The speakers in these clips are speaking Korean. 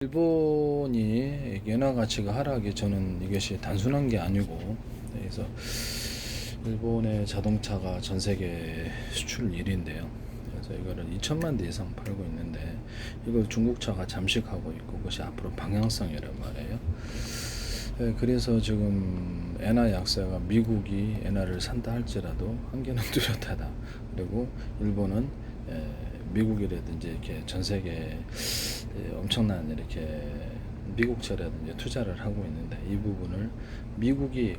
일본이 엔화 가치가 하락이 저는 이것이 단순한 게 아니고, 그래서 일본의 자동차가 전 세계 수출 1위인데요. 그래서 이거를 2천만 대 이상 팔고 있는데 이걸 중국차가 잠식하고 있고, 그것이 앞으로 방향성이란 말이에요. 그래서 지금 엔화 약세가 미국이 엔화를 산다 할지라도 한계는 뚜렷하다. 그리고 일본은 미국이라든지 이렇게 전 세계 엄청난 이렇게 미국채라든지 투자를 하고 있는데, 이 부분을 미국이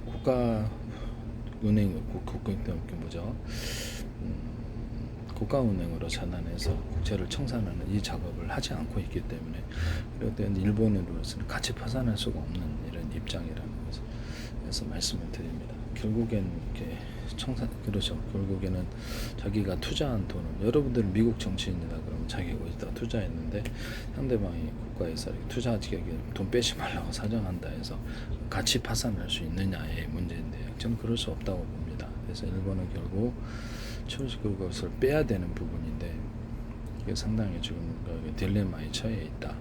국가은행으로 전환해서 국채를 청산하는 이 작업을 하지 않고 있기 때문에, 그렇다면 일본으로서는 같이 파산할 수가 없는 이런 입장이라는 것을 그래서 말씀을 드립니다. 결국엔 이렇게 그렇죠. 결국에는 자기가 투자한 돈은, 여러분들 미국 정치인이다 그러면 자기가 어디다 투자했는데 상대방이 국가에서 투자하기 돈 빼지 말라고 사정한다 해서 같이 파산할 수 있느냐의 문제인데, 저는 그럴 수 없다고 봅니다. 그래서 일본은 결국 그것을 빼야 되는 부분인데, 이게 상당히 지금 딜레마에 처해 있다.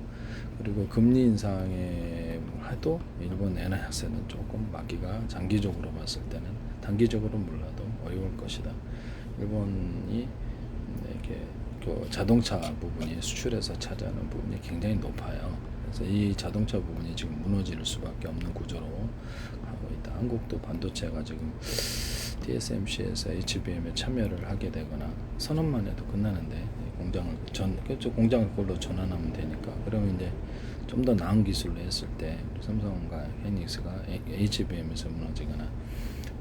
그리고 금리 인상에 해도 일본 엔화 약세는 조금 막기가 장기적으로 봤을 때는, 단기적으로 몰라도 어려울 것이다. 일본이 이렇게 그 자동차 부분이 수출에서 차지하는 부분이 굉장히 높아요. 그래서 이 자동차 부분이 지금 무너질 수밖에 없는 구조로 하고 있다. 한국도 반도체가 지금 TSMC에서 HBM에 참여를 하게 되거나 선언만 해도 끝나는데, 공장을 그걸로 전환하면 되니까, 그러면 이제 좀 더 나은 기술로 했을 때 삼성과 헤닉스가 HBM에서 무너지거나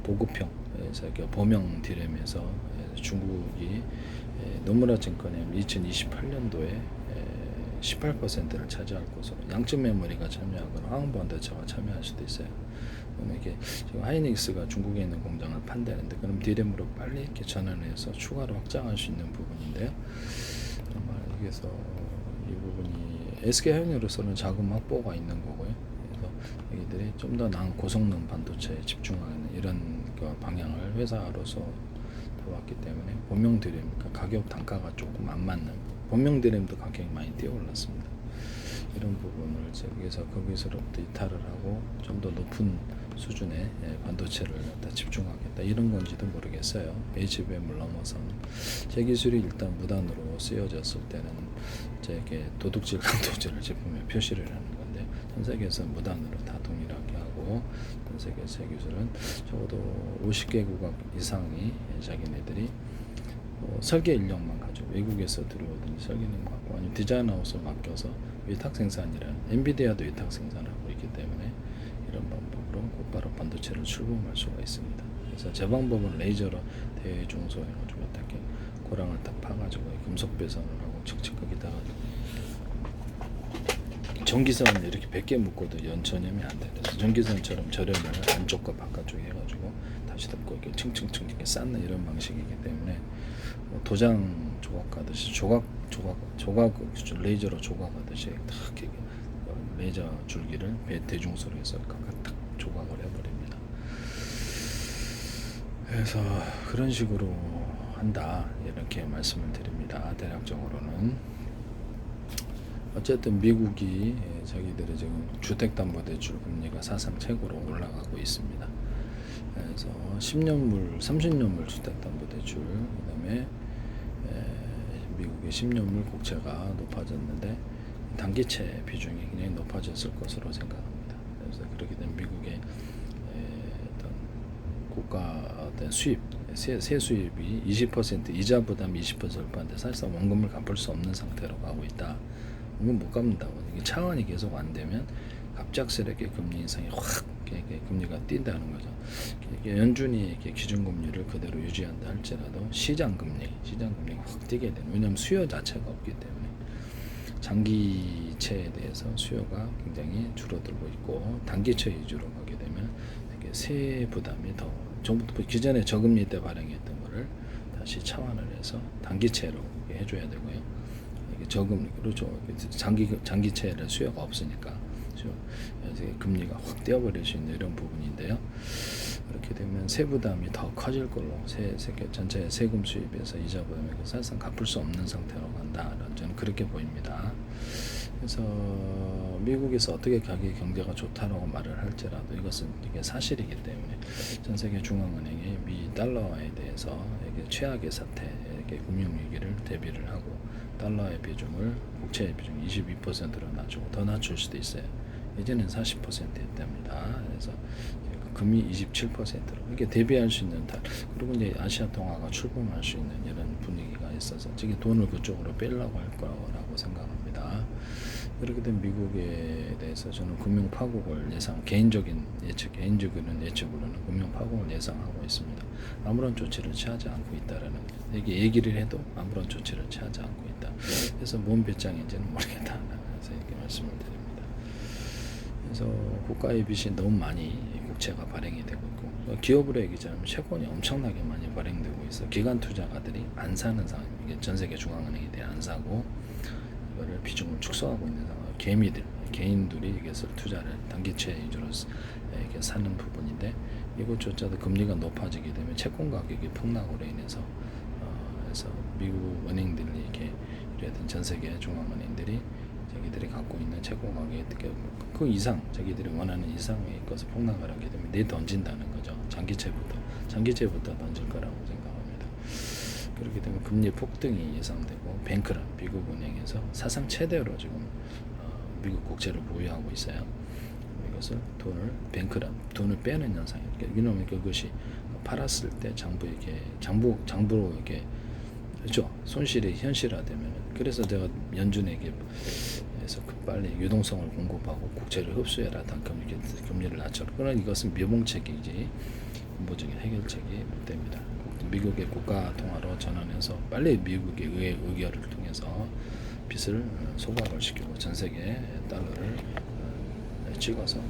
보급형, 그래서 범용 디램에서 중국이 노무라 증권에 2028년도에 18%를 차지할 것으로, 양측 메모리가 참여하거나 화학반도체가 참여할 수도 있어요. 그러면 이게 지금 하이닉스가 중국에 있는 공장을 판다는데, 그럼 디램으로 빨리 이렇게 전환해서 추가로 확장할 수 있는 부분인데요. 그래서 이 부분이 SK하이닉스로서는 자금 확보가 있는 거고요. 그래서 여기들이 좀 더 나은 고성능 반도체에 집중하는 이런 방향을 회사로서 해왔기 때문에, 본명 디램, 그러니까 가격 단가가 조금 안 맞는 본명 디램도 가격이 많이 뛰어 올랐습니다. 이런 부분을 여기서 거기서부터 이탈을 하고 좀 더 높은 수준의 반도체를 갖다 집중하겠다, 이런 건지도 모르겠어요. HBM을 넘어선 제 기술이 일단 무단으로 쓰여졌을 때는 제게 도둑질 강도질을 제품에 표시를 하는 건데, 전 세계에서 무단으로 다 동일하게 하고, 전 세계 제 기술은 적어도 50개국 이상이 자기네들이 설계 인력만 가지고 외국에서 들어오든지 설계는 갖고, 아니면 디자인하우스를 맡겨서 위탁 생산이라는, 엔비디아도 위탁 생산하고 있기 때문에 이런 방법으로 곧바로 반도체를 출범할 수가 있습니다. 그래서 제 방법은 레이저로 대중소해가지고 이렇게 고랑을 딱 파가지고 금속 배선을 하고 칙칙 거기다가 전기선을 이렇게 100개 묶어도 전염이 안 돼. 그래서 전기선처럼 절연을 안쪽과 바깥쪽 해가지고 다시 덮고 이렇게 층층층 이렇게 쌓는 이런 방식이기 때문에, 도장 조각하듯이 레이저로 조각하듯이 딱 이렇게 레이저 줄기를 대중소로 해서 각각 딱 조각을 해버립니다. 그래서 그런 식으로 한다, 이렇게 말씀을 드립니다. 대략적으로는. 어쨌든 미국이 자기들의 지금 주택담보대출 금리가 사상 최고로 올라가고 있습니다. 그래서 10년물, 30년물 주택담보대출, 그다음에 미국의 10년물 국채가 높아졌는데 단기채 비중이 굉장히 높아졌을 것으로 생각합니다. 그래서 그렇게 되면 미국의 어떤 국가 어떤 수입, 세 수입이 20%, 이자 부담 20%인데 사실상 원금을 갚을 수 없는 상태로 가고 있다. 원금 못 갚는다고. 이게 차원이 계속 안 되면 갑작스럽게 금리 인상이 확 이렇게 금리가 뛴다는 거죠. 연준이 이렇게 기준금리를 그대로 유지한다 할지라도 시장금리가 확 뛰게 되는, 왜냐하면 수요 자체가 없기 때문에 장기채에 대해서 수요가 굉장히 줄어들고 있고, 단기채 위주로 가게 되면 이게 세 부담이 더, 전부터 기존에 저금리 때 발행했던 거를 다시 차환을 해서 단기채로 해줘야 되고요. 이게 저금리, 그렇죠. 장기채를 수요가 없으니까 금리가 확 떼어버릴 수 있는 이런 부분인데요. 그렇게 되면 세부담이 더 커질 걸로, 전체 세금 수입에서 이자 부담이 사실상 갚을 수 없는 상태로 간다, 저는 그렇게 보입니다. 그래서 미국에서 어떻게 가계 경제가 좋다라고 말을 할지라도 이것은 이게 사실이기 때문에 전 세계 중앙은행이 미 달러화에 대해서 이게 최악의 사태, 이게 금융위기를 대비를 하고 달러의 비중을 국채의 비중 22%로 낮추고 더 낮출 수도 있어요. 예전엔 40%였답니다. 그래서 금이 27%로 이게 대비할 수 있는 그리고 이제 아시아 통화가 출범할 수 있는 이런 분위기가 있어서 저게 돈을 그쪽으로 빼려고 할 거라고 생각합니다. 그렇게 된 미국에 대해서 저는 금융 파국을 개인적인 예측으로는 금융 파국을 예상하고 있습니다. 아무런 조치를 취하지 않고 있다라는 이게 얘기를 해도 아무런 조치를 취하지 않고 있다. 그래서 뭔 배짱인지는 모르겠다. 그래서 이렇게 말씀을 드립니다. 그래서 국가의 빚이 너무 많이 국채가 발행이 되고 있고 기업으로 얘기하자면 채권이 엄청나게 많이 발행되고 있어. 기관 투자가들이 안 사는 상황. 이게 전 세계 중앙은행에 대해 안 사고 이거를 비중을 축소하고 있는 상황. 개인들이 이것을 투자를 단기채 위주로 이렇게 사는 부분인데 이것조차도 금리가 높아지게 되면 채권 가격이 폭락으로 인해서 그래서 미국 은행들이 이렇게 이랬던 전 세계 중앙은행들이 자기들이 갖고 있는 채권 가격이 그 이상 자기들이 원하는 이상의 것을 폭락을 하게 되면 내던진다는 거죠. 장기채부터 던질 거라고 생각합니다. 그렇게 되면 금리 폭등이 예상되고 뱅크런 미국 은행에서 사상 최대로 지금 미국 국채를 보유하고 있어요. 이것을 돈을 빼는 현상이에요. 이놈이 그것이 팔았을 때 장부로 이렇게 그렇죠. 손실이 현실화되면 그래서 제가 연준에게 해서 빨리 유동성을 공급하고 국채를 흡수해라. 단금 금리를 낮춰라. 그러나 이것은 묘봉책이지 근본적인 해결책이 못 됩니다. 미국의 국가 통화로 전환해서 빨리 미국의 의결을 통해서 빚을 소각을 시키고 전 세계 달러를 찍어서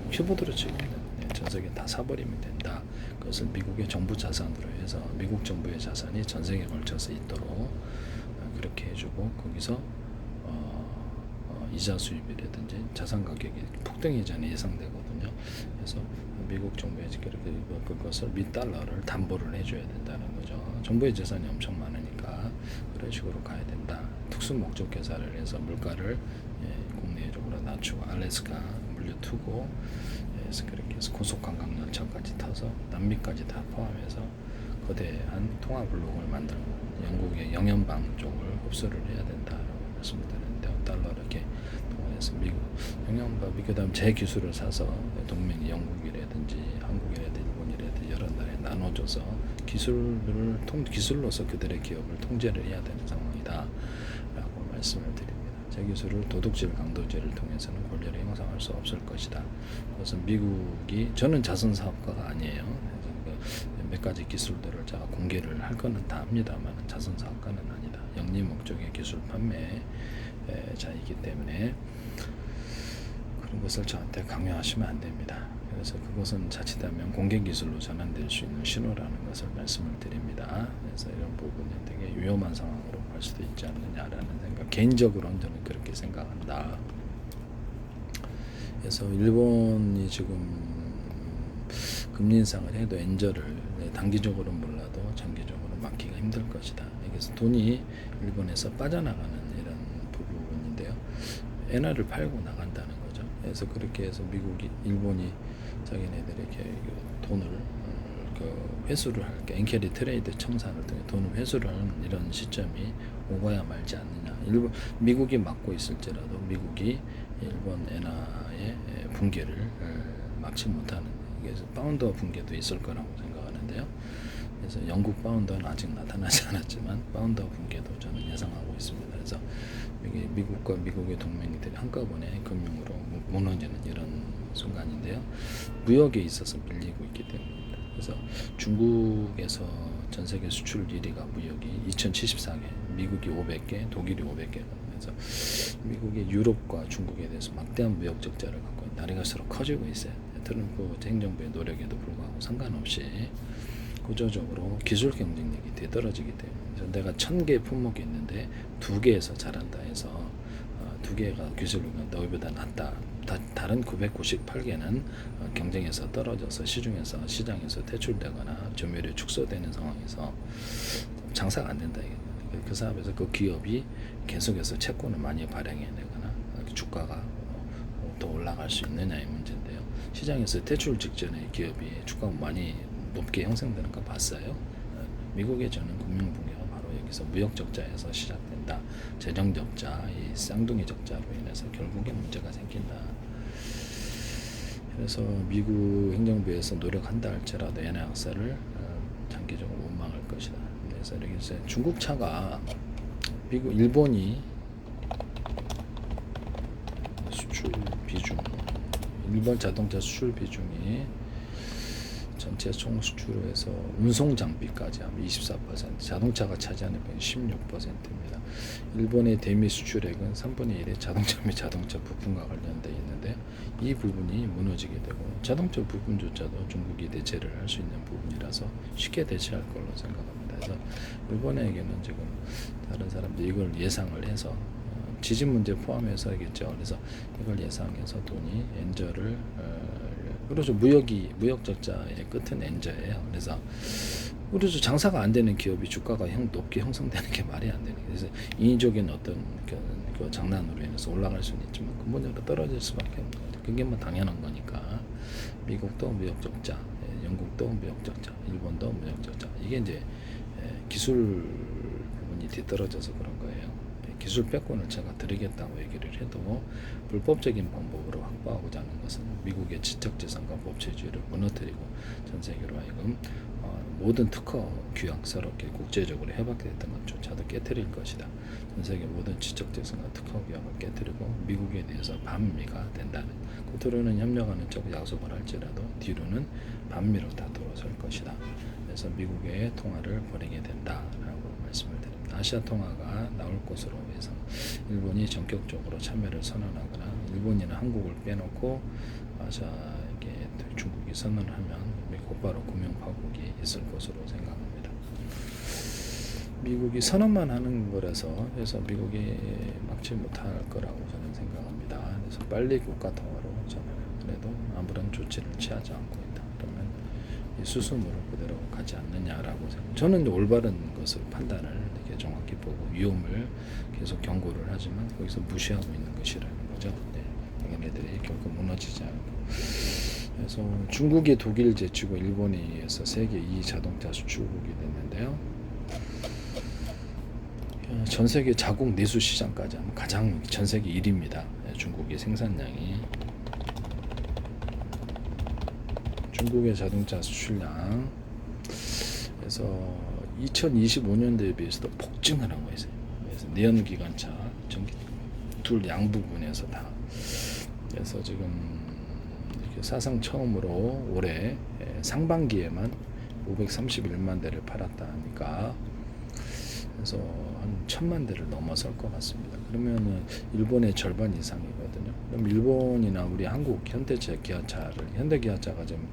키보드로 찍으면 전 세계 다 사버리면 된다. 그것을 미국의 정부 자산으로 해서 미국 정부의 자산이 전 세계에 걸쳐서 있도록 그렇게 해주고 거기서 이자 수입이라든지 자산 가격이 폭등이 전에 예상되거든요. 그래서 미국 정부에 그것을 밑달러를 담보를 해줘야 된다는 거죠. 정부의 재산이 엄청 많으니까 그런 식으로 가야 된다. 특수 목적 회사를 해서 물가를 국내적으로 낮추고 알래스카 물류 투고 해서 그렇게 해서 고속관광열차까지 타서 남미까지 다 포함해서 거대한 통화 블록을 만들고 영국의 영연방 쪽을 흡수를 해야 된다라고 말씀드리는데요. 달러 이렇게 통해서 영연방 그다음 제 기술을 사서 동맹 영국이라든지 한국이라든지 일본이라든지 여러 나라에 나눠줘서 기술로서 그들의 기업을 통제를 해야 되는 상황이다라고 말씀을 드립니다. 제 기술을 도둑질, 강도질을 통해서는 권리를 행사할 수 없을 것이다. 그것은 저는 자선 사업가가 아니에요. 몇 가지 기술들을 제가 공개를 할 거는 다 합니다만 자선 사업가는 아니다. 영리 목적의 기술 판매자이기 때문에 그런 것을 저한테 강요하시면 안 됩니다. 그래서 그것은 자칫하면 공개 기술로 전환될 수 있는 신호라는 것을 말씀을 드립니다. 그래서 이런 부분이 되게 위험한 상황으로 갈 수도 있지 않느냐라는 생각. 개인적으로는 저는 그렇게 생각한다. 그래서 일본이 지금 금리 인상을 해도 엔저를 단기적으로는 몰라도 장기적으로 막기가 힘들 것이다. 그래서 돈이 일본에서 빠져나가는 이런 부분인데요. 엔화를 팔고 나간다는 거죠. 그래서 그렇게 해서 일본이 자기네들이 이렇게 돈을 회수를 할 게 엔캐리 트레이드 청산을 통해 돈을 회수를 하는 이런 시점이 오고야 말지 않느냐. 미국이 막고 있을지라도 미국이 일본 엔화의 붕괴를 막지 못하는 그래서 파운드 붕괴도 있을 거라고 생각하는데요. 그래서 영국 파운드는 아직 나타나지 않았지만 파운드 붕괴도 저는 예상하고 있습니다. 그래서 미국과 미국의 동맹들이 한꺼번에 금융으로 무너지는 이런 순간인데요. 무역에 있어서 밀리고 있기 때문입니다. 그래서 중국에서 전 세계 수출 1위가 무역이 2074개, 미국이 500개, 독일이 500개. 그래서 미국이 유럽과 중국에 대해서 막대한 무역 적자를 갖고 날이 갈수록 커지고 있어요. 트럼프 행정부의 노력에도 불구하고 상관없이 구조적으로 기술 경쟁력이 되떨어지기 때문에 그래서 내가 1000개의 품목이 있는데 2개에서 잘한다 해서 2개가 기술력은 너희보다 낫다. 다른 998개는 경쟁에서 떨어져서 시장에서 퇴출되거나 점유율이 축소되는 상황에서 장사가 안 된다. 그 사업에서 그 기업이 계속해서 채권을 많이 발행해내거나 주가가 더 올라갈 수 있느냐의 문제인데요. 시장에서 퇴출 직전에 기업이 주가가 많이 높게 형성되는 거 봤어요. 미국의 저는 금융 붕괴가 바로 여기서 무역 적자에서 시작된다. 재정 적자, 이 쌍둥이 적자로 인해서 결국에 문제가 생긴다. 그래서 미국 행정부에서 노력한다 할지라도 엔화 약세를 장기적으로 못 막을 것이다. 그래서 이렇게 이제 중국 차가 일본이 수출 비중, 일본 자동차 수출 비중이 전체 총 수출에서 운송 장비까지 하면 24%, 자동차가 차지하는 비율이 16%입니다. 일본의 대미 수출액은 3분의 1의 자동차 및 자동차 부품과 관련되어 있는데 이 부분이 무너지게 되고 자동차 부품조차도 중국이 대체를 할 수 있는 부분이라서 쉽게 대체할 걸로 생각합니다. 그래서 일본에게는 지금 다른 사람들이 이걸 예상을 해서 지진 문제 포함해서겠죠. 그래서 이걸 예상해서 돈이 엔저를 그래서 무역 적자의 끝은 엔저예요. 그래서 그래서 장사가 안 되는 기업이 주가가 높게 형성되는 게 말이 안 되는 거예요. 그래서 인위적인 어떤 그 장난으로 인해서 올라갈 수는 있지만 근본적으로 떨어질 수밖에 없는 거죠. 그게 뭐 당연한 거니까. 미국도 무역 적자, 영국도 무역 적자, 일본도 무역 적자. 이게 이제 기술 부분이 뒤떨어져서 그런 거예요. 기술 패권을 제가 드리겠다고 얘기를 해도 불법적인 방법으로 확보하고자 하는 것은 미국의 지적재산과 법치주의를 무너뜨리고 전 세계로 하여금 모든 특허 규약스럽게 국제적으로 해박됐던 것조차도 깨뜨릴 것이다. 전 세계 모든 지적재산과 특허 규약을 깨뜨리고 미국에 대해서 반미가 된다는 겉으로는 협력하는 쪽 약속을 할지라도 뒤로는 반미로 다 돌아설 것이다. 그래서 미국의 통화를 벌이게 된다라고 말씀을 드립니다. 아시아 통화가 나올 것으로 해서 일본이 전격적으로 참여를 선언하거나 일본이나 한국을 빼놓고 아시아에게 중국이 선언하면 곧바로 금융 파국이 있을 것으로 생각합니다. 미국이 선언만 하는 거라서 그래서 미국이 막지 못할 거라고 저는 생각합니다. 그래서 빨리 국가 통화로 저는 그래도 아무런 조치를 취하지 않고 있다. 그러면 이 수순으로 그대로 가지 않느냐라고 생각합니다. 저는 올바른 것을 판단을 이렇게 정확히 보고 위험을 계속 경고를 하지만 거기서 무시하고 있는 것이라는 거죠. 얘네들이 결코 무너지지 않고. 그래서 중국이 독일 제치고 일본에 의해서 세계 2위 자동차 수출국이 됐는데요. 전 세계 자국 내수 시장까지 하면 가장 전 세계 1위입니다. 중국의 생산량이. 중국의 자동차 수출량 그래서 2025년도에 비해서도 폭증을 하고 있어요. 그래서 내연기관차 전기 둘 양부분에서 다. 그래서 지금 사상 처음으로 올해 상반기에만 531만 대를 팔았다 하니까 그래서 한 1000만 대를 넘어설 것 같습니다. 그러면은 일본의 절반 이상이거든요. 그럼 일본이나 우리 한국 현대차, 기아차를 현대기아차가 좀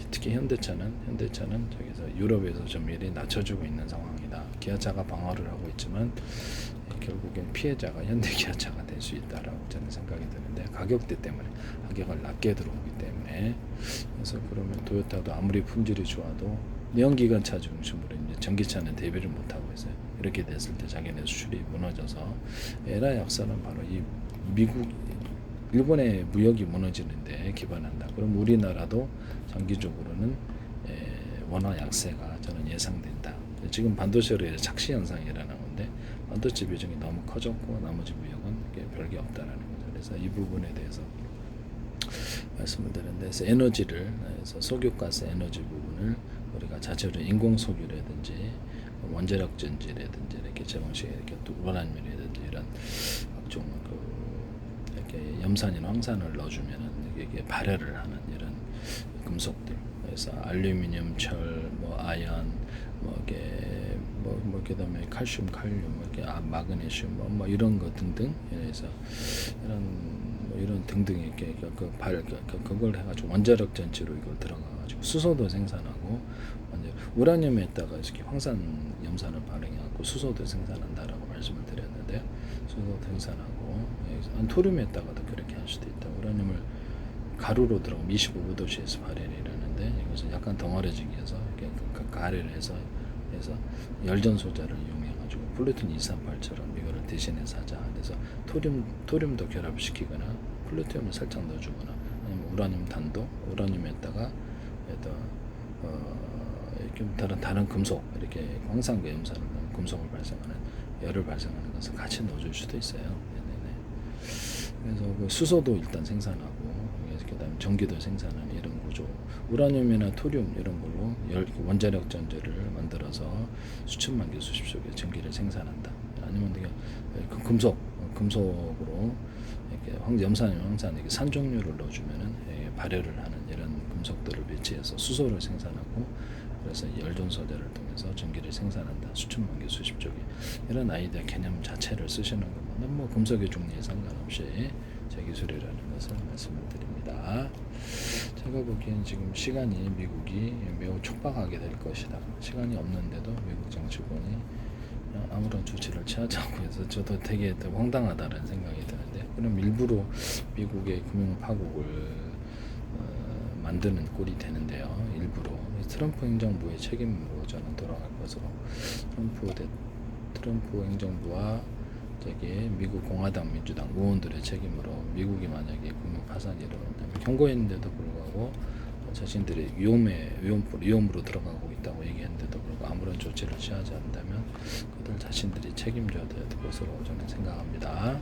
특히 현대차는 저기서 유럽에서 좀 미리 낮춰주고 있는 상황이다. 기아차가 방어를 하고 있지만 결국엔 피해자가 현대기아차가 될 수 있다라고 저는 생각이 드는데 가격대 때문에 가격을 낮게 들어오기 때문에 그래서 그러면 토요타도 아무리 품질이 좋아도 내연기관차 중심으로 이제 전기차는 대비를 못 하고 있어요. 이렇게 됐을 때 자기네 수출이 무너져서 엔화 약세는 바로 이 미국 일본의 무역이 무너지는데 기반한다. 그럼 우리나라도 장기적으로는 원화 약세가 저는 예상된다. 지금 반도체로 착시 현상이 일어나는데 반도체 비중이 너무 커졌고 나머지 무역은 별게 없다라는 거죠. 그래서 이 부분에 대해서 말씀을 드렸는데 그래서 에너지를 그래서 석유가스 에너지 부분을 우리가 자체로 인공 석유라든지 원자력 전지라든지 이렇게 제방식 이렇게 우라늄이라든지 이런 각종 이렇게 염산이나 황산을 넣어주면은 이게 발열을 하는 이런 금속들 그래서 알루미늄, 철, 뭐 아연, 그다음에 칼슘, 칼륨, 마그네슘, 뭐 이런 거 등등 그래서 이런 등등 이렇게 그걸 해가지고 원자력 전지로 이걸 들어가가지고 수소도 생산하고 우라늄에다가 이렇게 황산 염산을 발행해갖고 수소도 생산한다라고 말씀을 드렸는데 수소 생산하고 토륨에다가도 그렇게 할 수도 있다. 우라늄을 가루로 들어가면 25도씨에서 발열이 일어나는데 이것을 약간 덩어려지게 해서 이렇게 가열을 해서 열전 소자를 이용해가지고 플루톤 238처럼 이거를 대신해서 하자. 그래서 토륨도 결합시키거나 플루토늄을 살짝 넣어주거나 아니면 우라늄 단독, 우라늄에다가 이렇게 다른 금속, 이렇게 광산과 염산을 넣은 금속을 발생하는 열을 발생하는 것을 같이 넣어줄 수도 있어요. 네네네. 그래서 그 수소도 일단 생산하고 그다음에 전기도 생산하는 이런 구조. 우라늄이나 토륨 이런 걸로 원자력 전지를 만들어서 수천만 개, 수십조 개 전기를 생산한다. 아니면 그 금속으로 이렇게 염산이나 황산 이렇게 산 종류를 넣어주면은 발열을 하는 이런 금속들을 배치해서 수소를 생산하고 그래서 열전 소재를 통해서 전기를 생산한다. 수천만 개, 수십조 개 이런 아이디어 개념 자체를 쓰시는 것만은 뭐 금속의 종류에 상관없이 제 기술이라는 것을 말씀을 드립니다. 제가 보기엔 지금 시간이 미국이 매우 촉박하게 될 것이다. 시간이 없는데도 미국 정치권이 아무런 조치를 취하지 않고 해서 저도 되게 황당하다는 생각이 드는데, 그럼 일부러 미국의 금융 파국을 만드는 꼴이 되는데요. 일부러 트럼프 행정부의 책임으로 저는 돌아갈 것으로, 트럼프 행정부와 저기 미국 공화당 민주당 의원들의 책임으로 미국이 만약에 금융 파산이 일어난다면, 경고했는데도 불구하고 자신들이 위험으로 들어가고 있다고 얘기했는데도 불구하고 아무런 조치를 취하지 않는다면 그들 자신들이 책임져야 될 것으로 저는 생각합니다.